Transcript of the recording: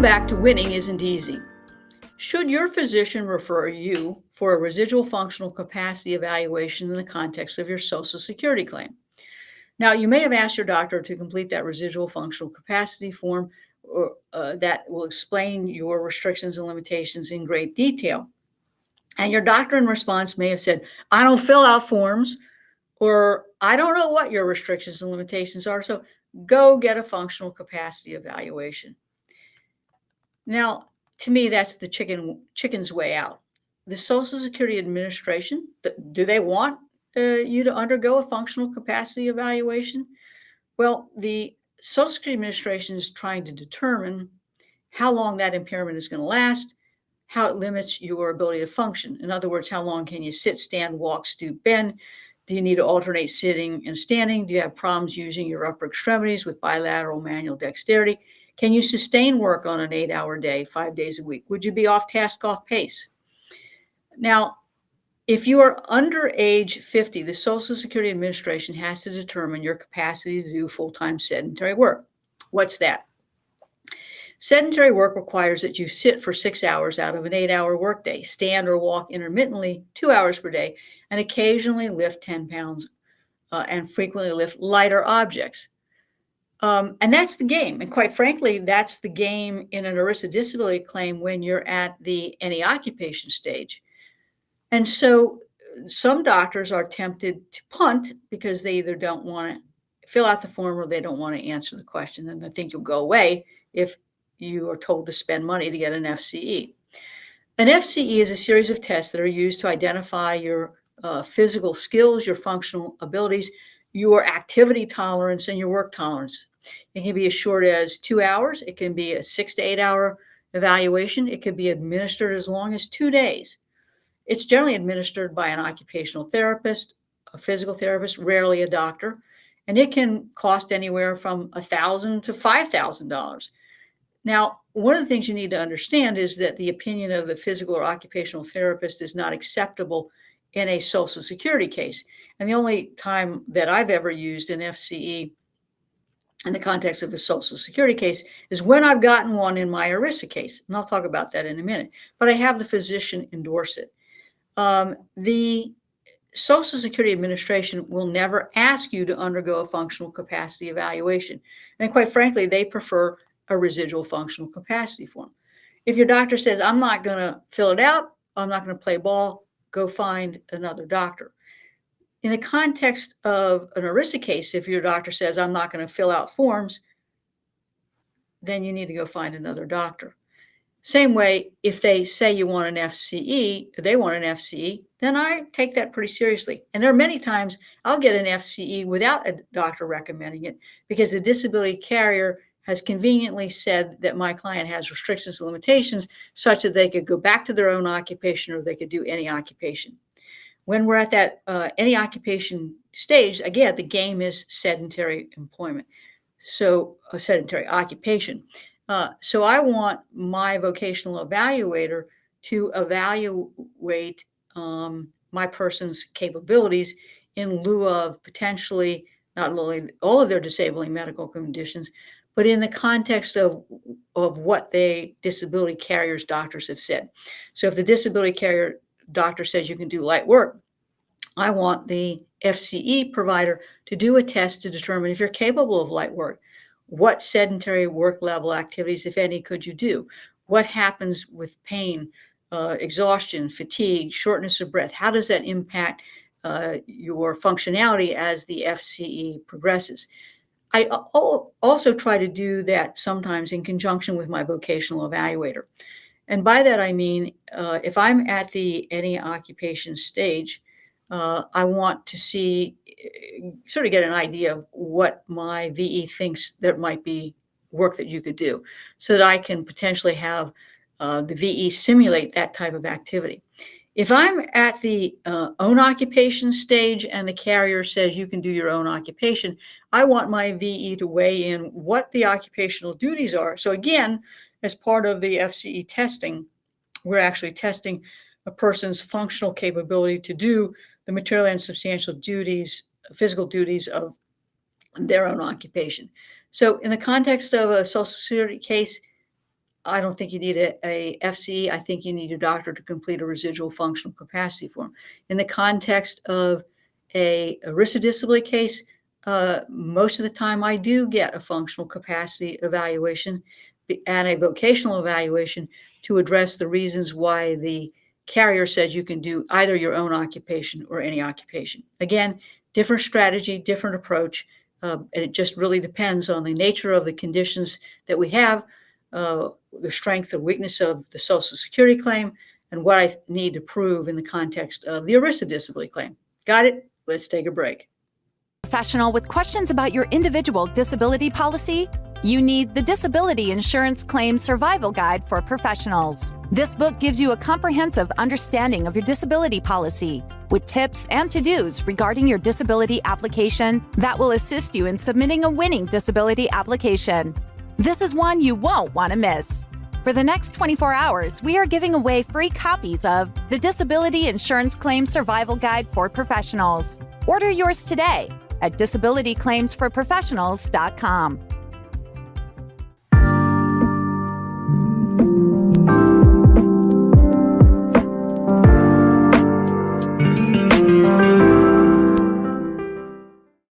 back to Winning Isn't Easy. Should your physician refer you for a residual functional capacity evaluation in the context of your Social Security claim? Now, you may have asked your doctor to complete that residual functional capacity form that will explain your restrictions and limitations in great detail. And your doctor in response may have said, I don't fill out forms, or I don't know what your restrictions and limitations are, so go get a functional capacity evaluation. Now, to me, that's the chicken's way out. The Social Security Administration, do they want you to undergo a functional capacity evaluation? Well, the Social Security Administration is trying to determine how long that impairment is going to last, how it limits your ability to function. In other words, how long can you sit, stand, walk, stoop, bend? Do you need to alternate sitting and standing? Do you have problems using your upper extremities with bilateral manual dexterity? Can you sustain work on an 8-hour day, 5 days a week? Would you be off task, off pace? Now, if you are under age 50, the Social Security Administration has to determine your capacity to do full-time sedentary work. What's that? Sedentary work requires that you sit for 6 hours out of an 8-hour workday, stand or walk intermittently 2 hours per day, and occasionally lift 10 pounds and frequently lift lighter objects. And that's the game. And quite frankly, that's the game in an ERISA disability claim when you're at the any occupation stage. And so some doctors are tempted to punt because they either don't want to fill out the form or they don't want to answer the question. And they think you'll go away if you are told to spend money to get an FCE. An FCE is a series of tests that are used to identify your physical skills, your functional abilities, your activity tolerance, and your work tolerance. It can be as short as 2 hours. It can be a 6 to 8 hour evaluation. It can be administered as long as 2 days. It's generally administered by an occupational therapist, a physical therapist, rarely a doctor, and it can cost anywhere from $1,000 to $5,000. Now, one of the things you need to understand is that the opinion of the physical or occupational therapist is not acceptable in a Social Security case. And the only time that I've ever used an FCE in the context of a Social Security case is when I've gotten one in my ERISA case. And I'll talk about that in a minute. But I have the physician endorse it. The Social Security Administration will never ask you to undergo a functional capacity evaluation. And quite frankly, they prefer a residual functional capacity form. If your doctor says, I'm not going to fill it out, I'm not going to play ball, go find another doctor. In the context of an ERISA case, if your doctor says, I'm not going to fill out forms, then you need to go find another doctor. Same way, if they say you want an FCE, if they want an FCE, then I take that pretty seriously. And there are many times I'll get an FCE without a doctor recommending it because the disability carrier has conveniently said that my client has restrictions and limitations such that they could go back to their own occupation or they could do any occupation. When we're at that any occupation stage, again, the game is sedentary employment. So a sedentary occupation. So I want my vocational evaluator to evaluate my person's capabilities in lieu of potentially not only all of their disabling medical conditions, but in the context of what the disability carrier's doctors have said. So if the disability carrier doctor says you can do light work, I want the FCE provider to do a test to determine if you're capable of light work. What sedentary work level activities, if any, could you do? What happens with pain, exhaustion, fatigue, shortness of breath? How does that impact your functionality as the FCE progresses? I also try to do that sometimes in conjunction with my vocational evaluator. And by that, I mean, if I'm at the any occupation stage, I want to see, sort of get an idea of what my VE thinks there might be work that you could do so that I can potentially have the VE simulate that type of activity. If I'm at the own occupation stage and the carrier says you can do your own occupation, I want my VE to weigh in what the occupational duties are. So again, as part of the FCE testing, we're actually testing a person's functional capability to do the material and substantial duties, physical duties of their own occupation. So in the context of a Social Security case, I don't think you need a FCE. I think you need a doctor to complete a residual functional capacity form. In the context of a risk disability case, most of the time I do get a functional capacity evaluation and a vocational evaluation to address the reasons why the carrier says you can do either your own occupation or any occupation. Again, different strategy, different approach, and it just really depends on the nature of the conditions that we have, the strength or weakness of the Social Security claim, and what I need to prove in the context of the ERISA disability claim. Got it? Let's take a break. Professional with questions about your individual disability policy? You need the Disability Insurance Claim Survival Guide for Professionals. This book gives you a comprehensive understanding of your disability policy with tips and to-dos regarding your disability application that will assist you in submitting a winning disability application. This is one you won't want to miss. For the next 24 hours, we are giving away free copies of the Disability Insurance Claim Survival Guide for Professionals. Order yours today at disabilityclaimsforprofessionals.com.